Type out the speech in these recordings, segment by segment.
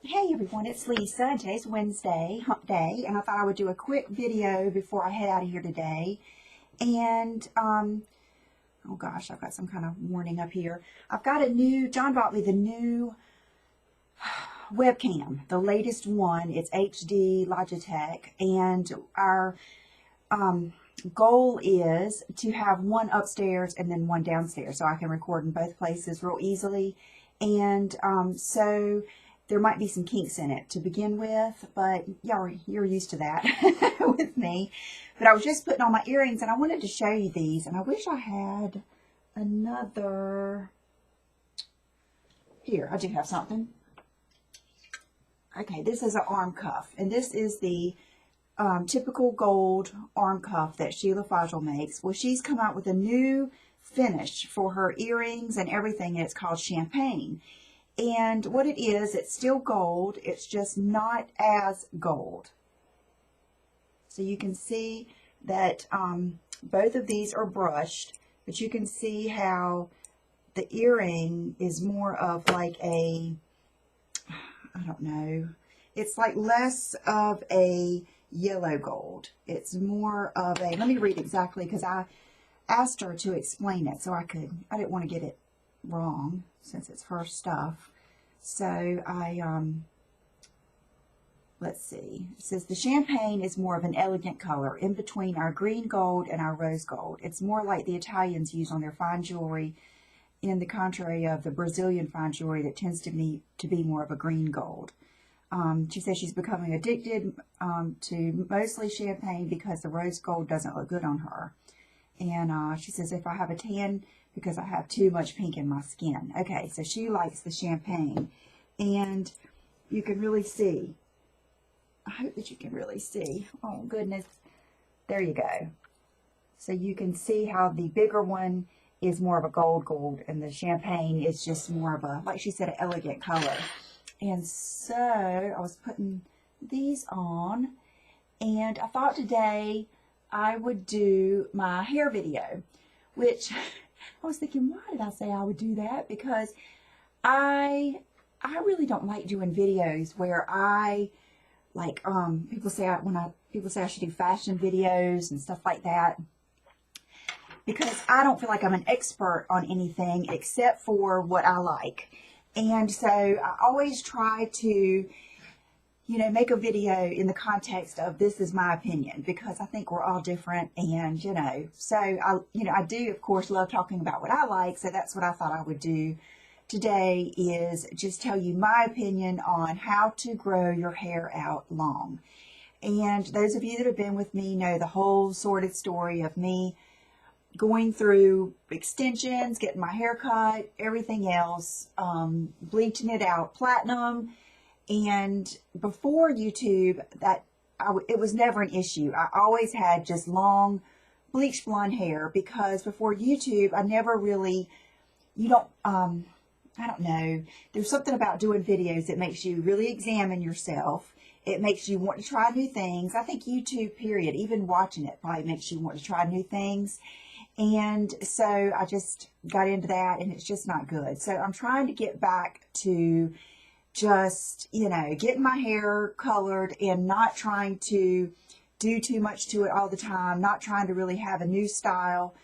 Hey everyone, it's Lisa, and today's Wednesday, hump day, and I thought I would do a quick video before I head out of here today. And, oh gosh, I've got some kind of warning up here. I've got John bought me the new webcam, the latest one. It's HD Logitech, and our goal is to have one upstairs and then one downstairs, so I can record in both places real easily. And so there might be some kinks in it to begin with, but you're used to that with me. But I was just putting on my earrings, and I wanted to show you these, and I wish I had another. Here, I do have something. Okay, this is an arm cuff, and this is the typical gold arm cuff that Sheila Fajl makes. Well, she's come out with a new finish for her earrings and everything, and it's called Champagne. And what it is, it's still gold, it's just not as gold. So you can see that both of these are brushed, but you can see how the earring is more of like a, I don't know, it's like less of a yellow gold. It's more of a, let me read exactly, because I asked her to explain it so I didn't want to get it wrong since it's her stuff. So let's see. It says the champagne is more of an elegant color in between our green gold and our rose gold. It's more like the Italians use on their fine jewelry, in the contrary of the Brazilian fine jewelry that tends to be more of a green gold. She says she's becoming addicted to mostly champagne because the rose gold doesn't look good on her. And she says, if I have a tan, because I have too much pink in my skin. Okay, so she likes the champagne. And you can really see. I hope that you can really see. Oh, goodness. There you go. So you can see how the bigger one is more of a gold, and the champagne is just more of a, like she said, an elegant color. And so I was putting these on, and I thought today I would do my hair video, which I was thinking, why did I say I would do that? Because I really don't like doing videos where I, like, people say I should do fashion videos and stuff like that, because I don't feel like I'm an expert on anything except for what I like. And so I always try to, make a video in the context of this is my opinion, because I think we're all different. And, so I do, of course, love talking about what I like. So that's what I thought I would do today, is just tell you my opinion on how to grow your hair out long. And those of you that have been with me know the whole sordid story of me going through extensions, getting my hair cut, everything else, bleaching it out platinum. And before YouTube, it was never an issue. I always had just long bleached blonde hair, because before YouTube, I never really, I don't know. There's something about doing videos that makes you really examine yourself. It makes you want to try new things. I think YouTube, period, even watching it probably makes you want to try new things. And so I just got into that, and it's just not good. So I'm trying to get back to just, getting my hair colored and not trying to do too much to it all the time, not trying to really have a new style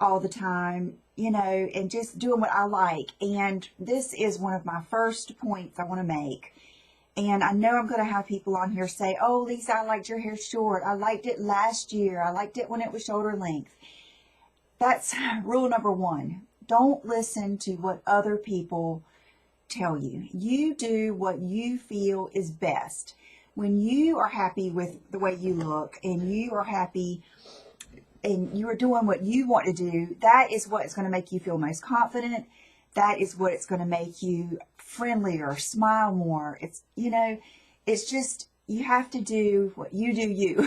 all the time, and just doing what I like. And this is one of my first points I want to make. And I know I'm going to have people on here say, oh, Lisa, I liked your hair short. I liked it last year. I liked it when it was shoulder length. That's rule number one. Don't listen to what other people tell you. You do what you feel is best. When you are happy with the way you look, and you are happy and you are doing what you want to do, that is what is going to make you feel most confident. That is what it's going to make you friendlier, smile more. It's, it's just, you have to do what you do you.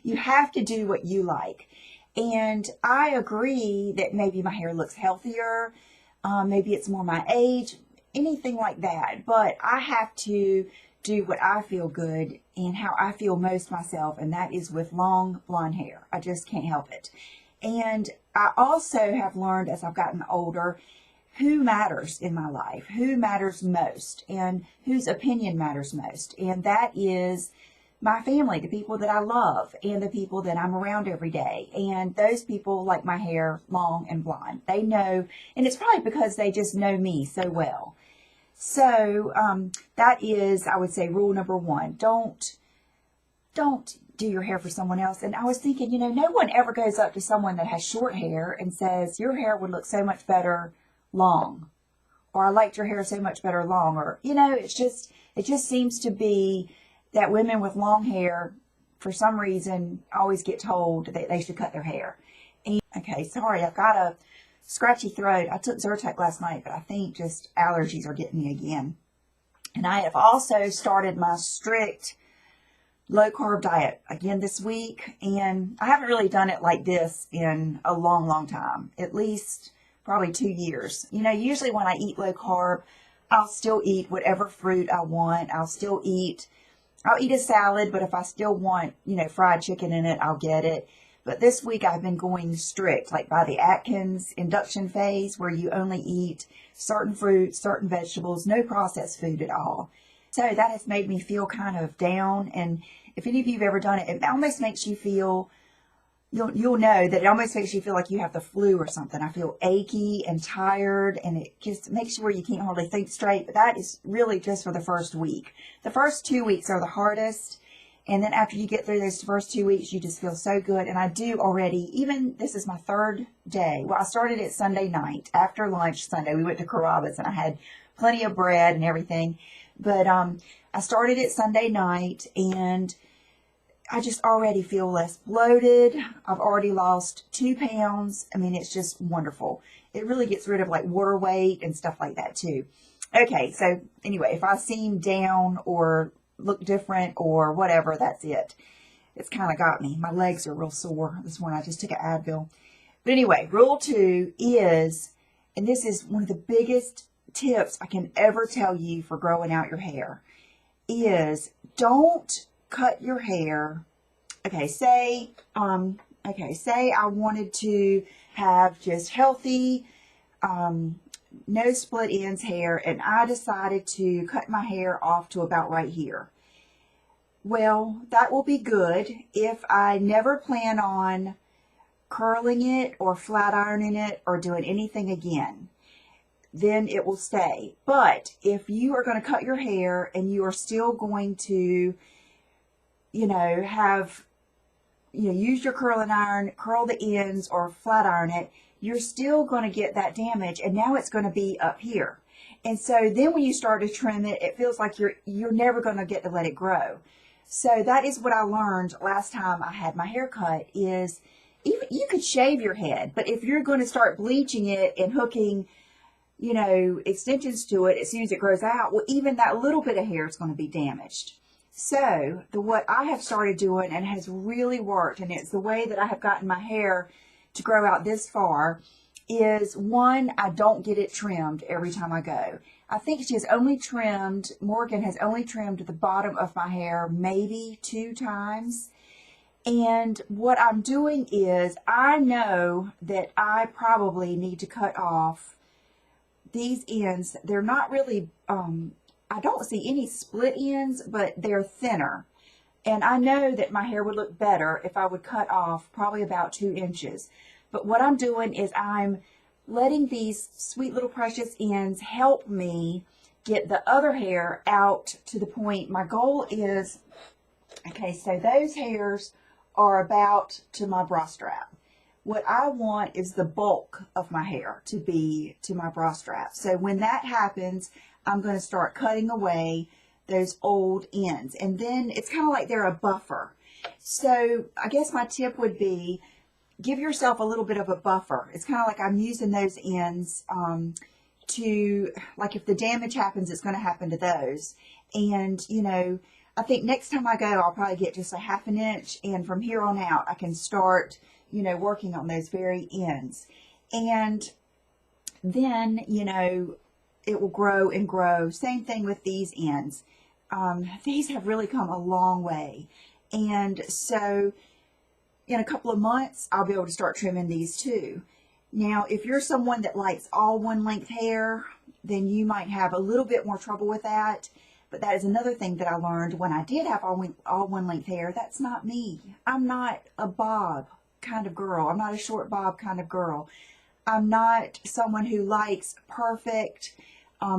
You have to do what you like. And I agree that maybe my hair looks healthier, maybe it's more my age, anything like that. But I have to do what I feel good and how I feel most myself, and that is with long blonde hair. I just can't help it. And I also have learned as I've gotten older who matters in my life, who matters most, and whose opinion matters most. And that is my family, the people that I love, and the people that I'm around every day. And those people like my hair long and blonde. They know, and it's probably because they just know me so well. So that is, I would say, rule number one. Don't do your hair for someone else. And I was thinking, no one ever goes up to someone that has short hair and says, your hair would look so much better long, or I liked your hair so much better long, or, it just seems to be that women with long hair, for some reason, always get told that they should cut their hair. And, okay, sorry, I've got a scratchy throat. I took Zyrtec last night, but I think just allergies are getting me again. And I have also started my strict low-carb diet again this week, and I haven't really done it like this in a long, long time, at least probably 2 years. Usually when I eat low-carb, I'll still eat whatever fruit I want. I'll eat a salad, but if I still want, fried chicken in it, I'll get it. But this week I've been going strict, like by the Atkins induction phase, where you only eat certain fruits, certain vegetables, no processed food at all. So that has made me feel kind of down. And if any of you have ever done it, it almost makes you feel, you'll know that it almost makes you feel like you have the flu or something. I feel achy and tired, and it just makes you where you can't hardly think straight. But that is really just for the first week. The first 2 weeks are the hardest. And then after you get through those first 2 weeks, you just feel so good. And I do already, even this is my third day. Well, I started it Sunday night. After lunch Sunday, we went to Carrabba's and I had plenty of bread and everything. But I started it Sunday night, and I just already feel less bloated. I've already lost 2 pounds. I mean, it's just wonderful. It really gets rid of like water weight and stuff like that too. Okay, so anyway, if I seem down or look different or whatever, that's it. It's kind of got me. My legs are real sore this morning. I just took an Advil. But anyway, rule 2 is, and this is one of the biggest tips I can ever tell you for growing out your hair, is don't cut your hair. Okay, say I wanted to have just healthy, no split ends hair, and I decided to cut my hair off to about right here. Well, that will be good if I never plan on curling it or flat ironing it or doing anything again. Then it will stay. But if you are going to cut your hair and you are still going to, use your curling iron, curl the ends or flat iron it, you're still going to get that damage, and now it's going to be up here. And so then when you start to trim it, it feels like you're never going to get to let it grow. So that is what I learned last time I had my hair cut, is even you could shave your head, but if you're going to start bleaching it and hooking, extensions to it as soon as it grows out, well, even that little bit of hair is going to be damaged. So what I have started doing, and has really worked, and it's the way that I have gotten my hair to grow out this far, is one, I don't get it trimmed every time I go. I think Morgan has only trimmed the bottom of my hair maybe 2 times. And what I'm doing is, I know that I probably need to cut off these ends. They're not really, I don't see any split ends, but they're thinner. And I know that my hair would look better if I would cut off probably about 2 inches. But what I'm doing is I'm letting these sweet little precious ends help me get the other hair out to the point. My goal is, okay, so those hairs are about to my bra strap. What I want is the bulk of my hair to be to my bra strap. So when that happens, I'm going to start cutting away those old ends. And then it's kind of like they're a buffer. So I guess my tip would be, give yourself a little bit of a buffer. It's kind of like I'm using those ends to, like, if the damage happens, it's going to happen to those. And, I think next time I go, I'll probably get just a ½ an inch. And from here on out, I can start, working on those very ends. And then, it will grow and grow. Same thing with these ends. These have really come a long way. And so in a couple of months, I'll be able to start trimming these too. Now, if you're someone that likes all one length hair, then you might have a little bit more trouble with that. But that is another thing that I learned when I did have all one length hair. That's not me. I'm not a bob kind of girl. I'm not a short bob kind of girl. I'm not someone who likes perfect,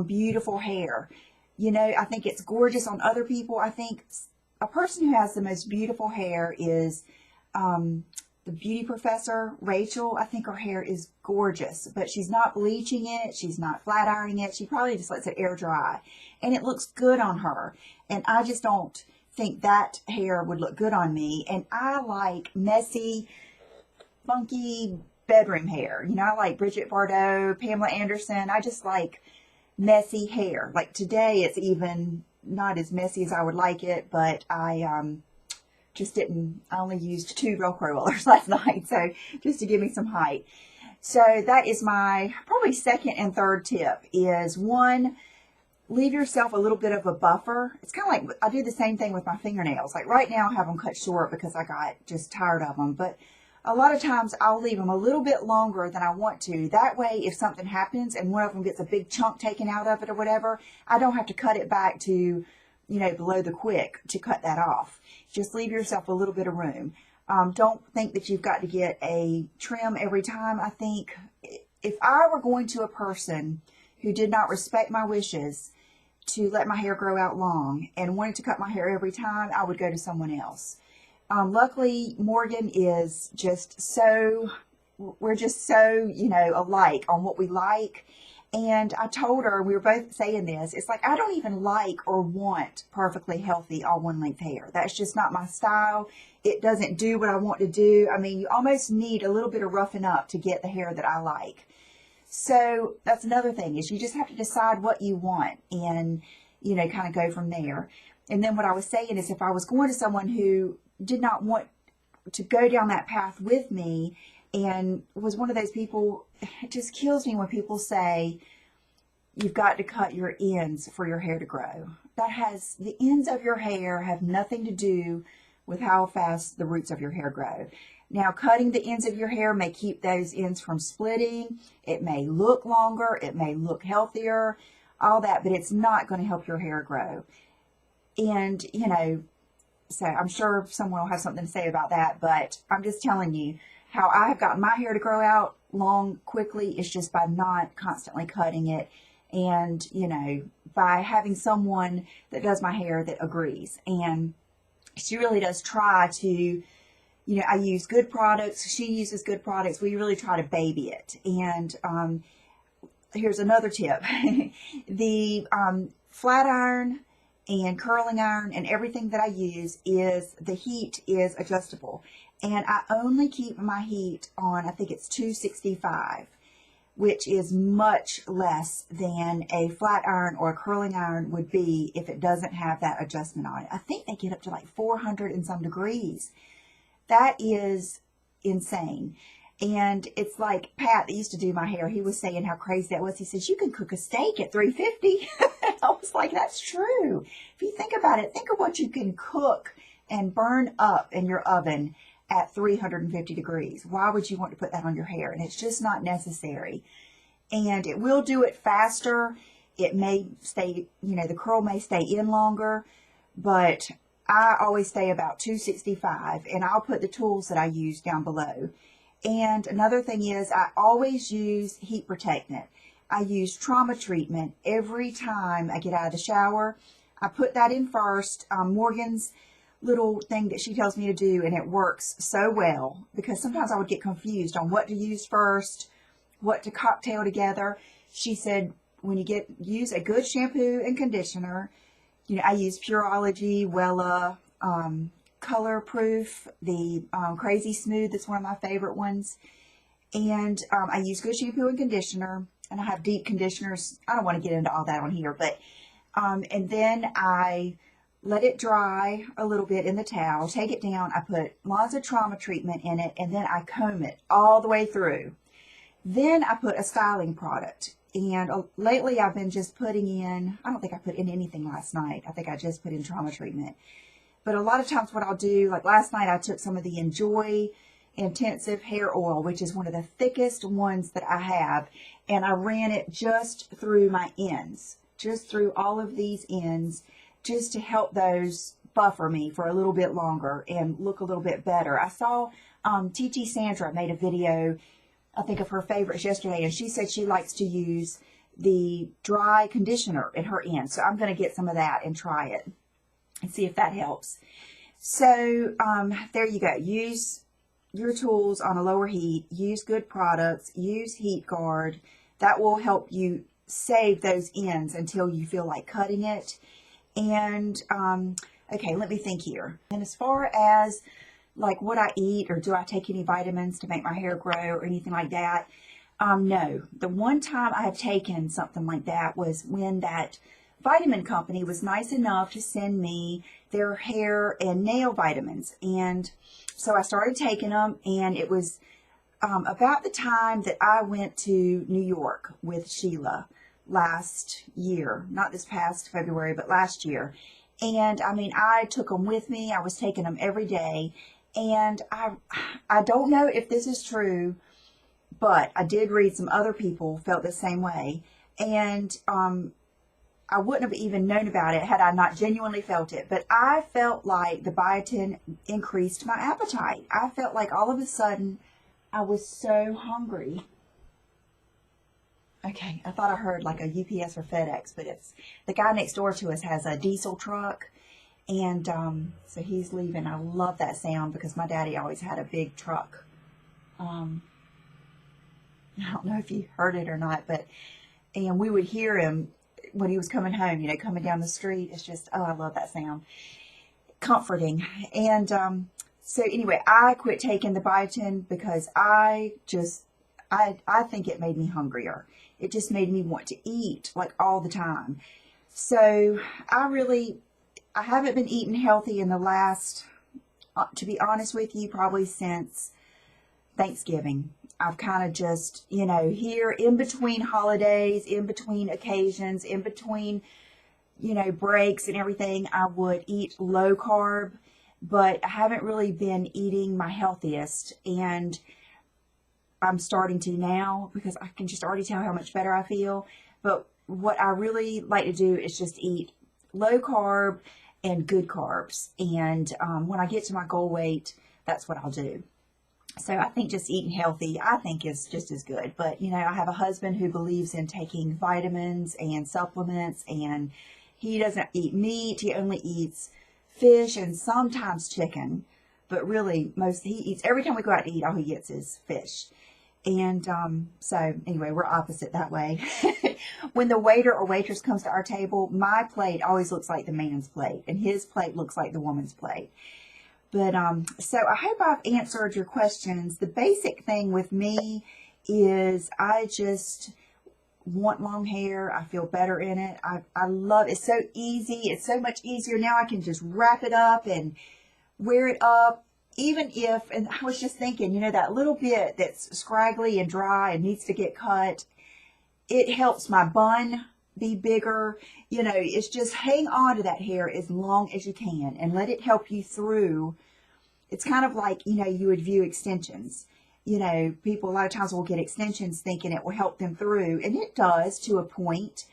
beautiful hair. You know, I think it's gorgeous on other people. I think a person who has the most beautiful hair is the beauty professor, Rachel. I think her hair is gorgeous, but she's not bleaching it. She's not flat ironing it. She probably just lets it air dry, and it looks good on her. And I just don't think that hair would look good on me. And I like messy, funky bedroom hair. You know, I like Bridget Bardot, Pamela Anderson. I just like messy hair. Like today, it's even not as messy as I would like it, but I only used 2 Velcro rollers last night, so just to give me some height. So that is my probably second and third tip is, one, leave yourself a little bit of a buffer. It's kind of like, I do the same thing with my fingernails. Like right now I have them cut short because I got just tired of them, but a lot of times I'll leave them a little bit longer than I want to. That way, if something happens and one of them gets a big chunk taken out of it or whatever, I don't have to cut it back to, you know, below the quick to cut that off. Just leave yourself a little bit of room. Don't think that you've got to get a trim every time. I think if I were going to a person who did not respect my wishes to let my hair grow out long and wanted to cut my hair every time, I would go to someone else. Luckily, Morgan is just so, we're just so, you know, alike on what we like. And I told her, we were both saying this, it's like, I don't even like or want perfectly healthy all one length hair. That's just not my style. It doesn't do what I want to do. I mean, you almost need a little bit of roughing up to get the hair that I like. So that's another thing, is you just have to decide what you want and, you know, kind of go from there. And then what I was saying is, if I was going to someone who did not want to go down that path with me and was one of those people, it just kills me when people say, you've got to cut your ends for your hair to grow. The ends of your hair have nothing to do with how fast the roots of your hair grow. Now, cutting the ends of your hair may keep those ends from splitting. It may look longer. It may look healthier, all that, but it's not going to help your hair grow. And, you know, so I'm sure someone will have something to say about that, but I'm just telling you how I have gotten my hair to grow out long quickly is just by not constantly cutting it, and, you know, by having someone that does my hair that agrees. And she really does try to, you know, I use good products. She uses good products. We really try to baby it. And here's another tip. The flat iron and curling iron and everything that I use, is the heat is adjustable. And I only keep my heat on, I think it's 265, which is much less than a flat iron or a curling iron would be if it doesn't have that adjustment on it. I think they get up to like 400 and some degrees. That is insane. And it's like Pat that used to do my hair. He was saying how crazy that was. He says, you can cook a steak at 350. I was like, that's true. If you think about it, think of what you can cook and burn up in your oven at 350 degrees. Why would you want to put that on your hair? And it's just not necessary. And it will do it faster. It may stay, you know, the curl may stay in longer, but I always stay about 265, and I'll put the tools that I use down below. And another thing is, I always use heat protectant. I use trauma treatment every time I get out of the shower. I put that in first. Morgan's little thing that she tells me to do, and it works so well, because sometimes I would get confused on what to use first, what to cocktail together. She said, when you use a good shampoo and conditioner, you know, I use Pureology, Wella, Color Proof, the Crazy Smooth, that's one of my favorite ones. And I use good shampoo and conditioner, and I have deep conditioners. I don't want to get into all that on here, but, and then I let it dry a little bit in the towel, take it down, I put lots of trauma treatment in it, and then I comb it all the way through. Then I put a styling product. And lately I've been just putting in, I don't think I put in anything last night. I think I just put in trauma treatment. But a lot of times what I'll do, like last night I took some of the Enjoy intensive hair oil, which is one of the thickest ones that I have. And I ran it just through my ends, just through all of these ends, just to help those buffer me for a little bit longer and look a little bit better. I saw TT Sandra made a video, I think, of her favorites yesterday, and she said she likes to use the dry conditioner in her ends. So I'm going to get some of that and try it and see if that helps. So there you go. Use your tools on a lower heat. Use good products. Use Heat Guard. That will help you save those ends until you feel like cutting it. And okay, let me think here. And as far as like what I eat, or do I take any vitamins to make my hair grow or anything like that? No. The one time I have taken something like that was when that vitamin company was nice enough to send me their hair and nail vitamins. And so I started taking them, and it was about the time that I went to New York with Sheila last year, not this past February, but last year. And I mean, I took them with me. I was taking them every day. And I don't know if this is true, but I did read some other people felt the same way. And I wouldn't have even known about it had I not genuinely felt it. But I felt like the biotin increased my appetite. I felt like all of a sudden I was so hungry. Okay, I thought I heard like a UPS or FedEx, but it's the guy next door to us has a diesel truck. And so he's leaving. I love that sound because my daddy always had a big truck. I don't know if you heard it or not, but, and we would hear him when he was coming home, you know, coming down the street. It's just, oh, I love that sound. Comforting. And so anyway, I quit taking the biotin because I think it made me hungrier. It just made me want to eat like all the time. So I haven't been eating healthy in the last, to be honest with you, probably since Thanksgiving. I've kind of just, you know, here in between holidays, in between occasions, in between, you know, breaks and everything, I would eat low carb, but I haven't really been eating my healthiest. And I'm starting to now because I can just already tell how much better I feel. But what I really like to do is just eat low carb and good carbs. And when I get to my goal weight, that's what I'll do. So I think just eating healthy, I think, is just as good. But, you know, I have a husband who believes in taking vitamins and supplements, and he doesn't eat meat. He only eats fish and sometimes chicken. But really, he eats, every time we go out to eat, all he gets is fish. And so anyway, we're opposite that way. When the waiter or waitress comes to our table, my plate always looks like the man's plate, and his plate looks like the woman's plate. But so I hope I've answered your questions. The basic thing with me is I just want long hair. I feel better in it. I love it. It's so easy. It's so much easier now. I can just wrap it up and wear it up. Even if, and I was just thinking, you know, that little bit that's scraggly and dry and needs to get cut, it helps my bun be bigger. You know, it's just hang on to that hair as long as you can and let it help you through. It's kind of like, you know, you would view extensions. You know, people a lot of times will get extensions thinking it will help them through, and it does to a point.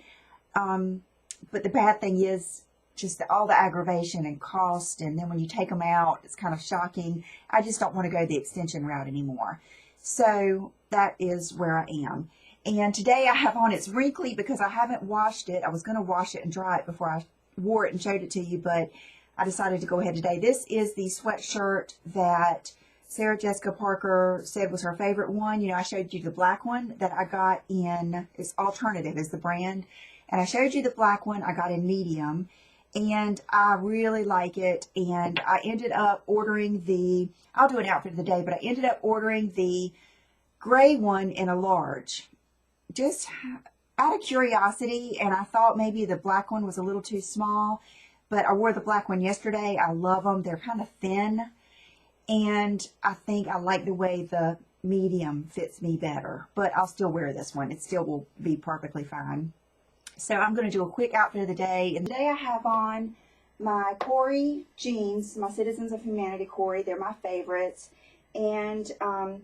But the bad thing is just all the aggravation and cost, and then when you take them out, it's kind of shocking. I just don't want to go the extension route anymore. So that is where I am. And today I have on, it's wrinkly because I haven't washed it. I was going to wash it and dry it before I wore it and showed it to you, but I decided to go ahead today. This is the sweatshirt that Sarah Jessica Parker said was her favorite one. You know, I showed you the black one that I got in, it's Alternative is the brand. And I showed you the black one I got in medium. And I really like it. And I ended up ordering the, I'll do an outfit of the day, but I ended up ordering the gray one in a large. Just out of curiosity, and I thought maybe the black one was a little too small, but I wore the black one yesterday. I love them. They're kind of thin, and I think I like the way the medium fits me better, but I'll still wear this one. It still will be perfectly fine. So I'm going to do a quick outfit of the day, and today I have on my Corey jeans, my Citizens of Humanity Corey. They're my favorites. And I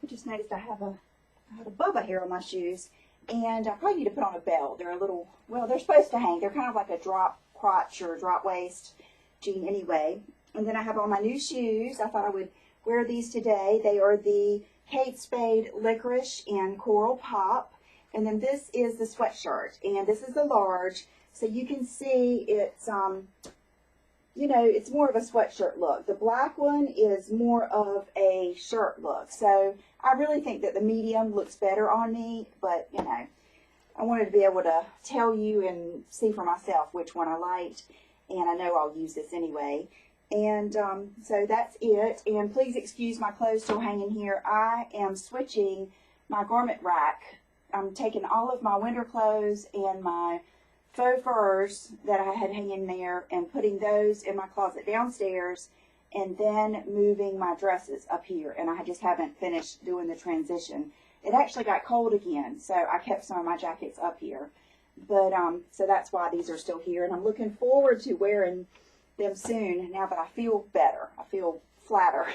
just noticed I had a bubba here on my shoes. And I probably need to put on a belt. They're a little, well, they're supposed to hang. They're kind of like a drop crotch or drop waist jean anyway. And then I have on my new shoes. I thought I would wear these today. They are the Kate Spade Licorice and Coral Pop. And then this is the sweatshirt. And this is the large. So you can see it's, you know, it's more of a sweatshirt look. The black one is more of a shirt look. So I really think that the medium looks better on me. But, you know, I wanted to be able to tell you and see for myself which one I liked. And I know I'll use this anyway. And so that's it. And please excuse my clothes still hanging here. I am switching my garment rack. I'm taking all of my winter clothes and my faux furs that I had hanging there and putting those in my closet downstairs, and then moving my dresses up here. And I just haven't finished doing the transition. It actually got cold again, so I kept some of my jackets up here. But so that's why these are still here, and I'm looking forward to wearing them soon now that I feel better. I feel flatter.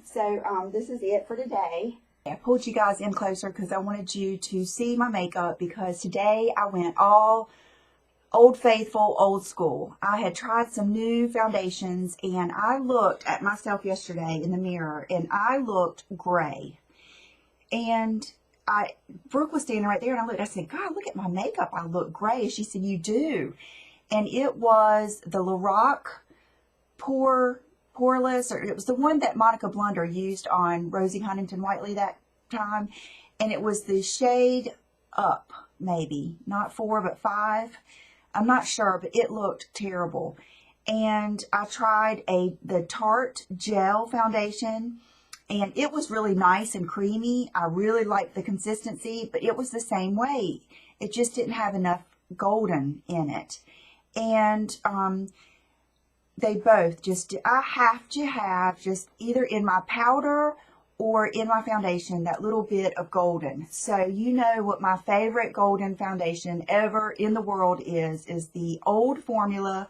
So this is it for today. I pulled you guys in closer because I wanted you to see my makeup, because today I went all Old Faithful, old school. I had tried some new foundations, and I looked at myself yesterday in the mirror, and I looked gray. And Brooke was standing right there, and I looked, I said, God, look at my makeup. I look gray. She said, you do. And it was the Lorac Poreless, or it was the one that Monica Blunder used on Rosie Huntington Whiteley that time. And it was the shade Up, maybe. Not 4, but 5. I'm not sure, but it looked terrible. And I tried the Tarte Gel Foundation, and it was really nice and creamy. I really liked the consistency, but it was the same way. It just didn't have enough golden in it. And they both just, I have to have just either in my powder or in my foundation that little bit of golden. So you know what my favorite golden foundation ever in the world is the old formula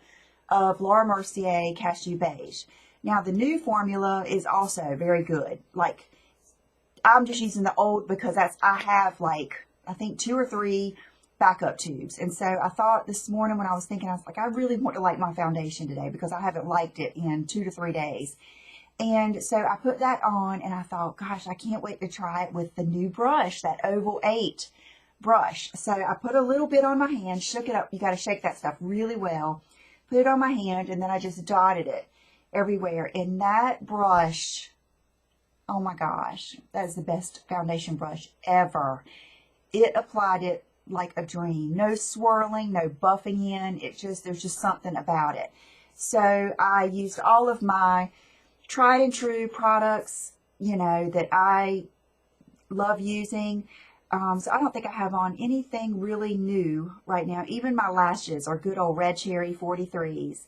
of Laura Mercier Cashew Beige. Now the new formula is also very good. Like, I'm just using the old because I have like, I think 2 or 3 backup tubes. And so I thought this morning when I was thinking, I was like, I really want to like my foundation today because I haven't liked it in 2 to 3 days. And so I put that on, and I thought, gosh, I can't wait to try it with the new brush, that Oval 8 brush. So I put a little bit on my hand, shook it up. You got to shake that stuff really well. Put it on my hand, and then I just dotted it everywhere. And that brush, oh my gosh, that is the best foundation brush ever. It applied it like a dream. No swirling, no buffing in. There's just something about it. So I used all of my tried and true products, you know, that I love using. So I don't think I have on anything really new right now. Even my lashes are good old Red Cherry 43s.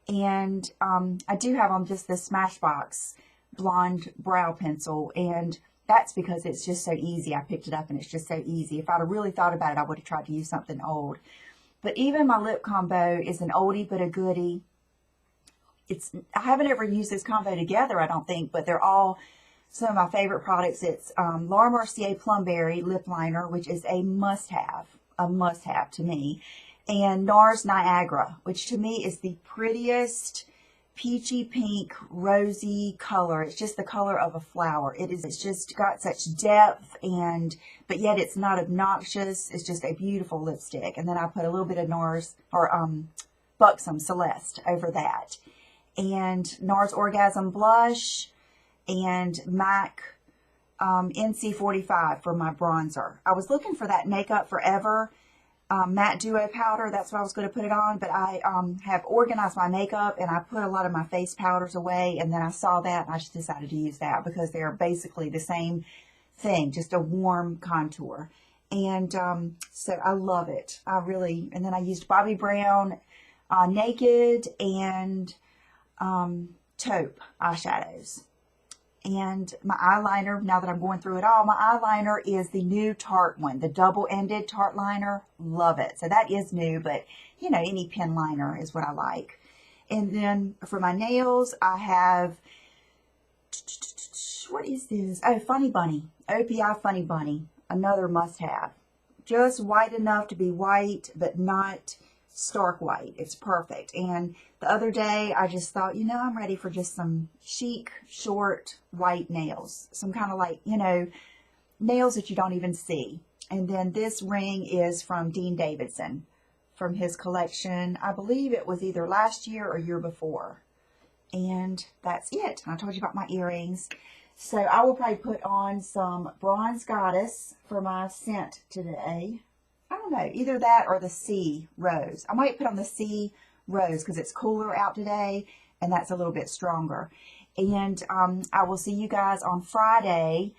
And I do have on just the Smashbox blonde brow pencil, and that's because it's just so easy. I picked it up and it's just so easy. If I'd have really thought about it, I would have tried to use something old. But even my lip combo is an oldie but a goodie. I haven't ever used this combo together, I don't think, but they're all some of my favorite products. It's Laura Mercier Plumberry Lip Liner, which is a must-have to me. And NARS Niagara, which to me is the prettiest peachy pink rosy color. It's just the color of a flower. It's just got such depth, but yet it's not obnoxious. It's just a beautiful lipstick. And then I put a little bit of NARS or Buxom Celeste over that. And NARS Orgasm Blush, and MAC NC45 for my bronzer. I was looking for that Makeup Forever matte duo powder. That's what I was going to put it on, but I have organized my makeup, and I put a lot of my face powders away, and then I saw that, and I just decided to use that because they're basically the same thing, just a warm contour. And so I love it. And then I used Bobbi Brown Naked and taupe eyeshadows. And my eyeliner, now that I'm going through it all, my eyeliner is the new Tarte one, the double-ended Tarte liner. Love it. So that is new, but, you know, any pen liner is what I like. And then for my nails, I have What is this? Oh, Funny Bunny. OPI Funny Bunny. Another must-have. Just white enough to be white, but not stark white. It's perfect. And the other day, I just thought, you know, I'm ready for just some chic, short, white nails. Some kind of like, you know, nails that you don't even see. And then this ring is from Dean Davidson, from his collection. I believe it was either last year or year before. And that's it. I told you about my earrings. So I will probably put on some Bronze Goddess for my scent today. I don't know, either that or the Sea Rose. I might put on the Sea Rose because it's cooler out today and that's a little bit stronger. And I will see you guys on Friday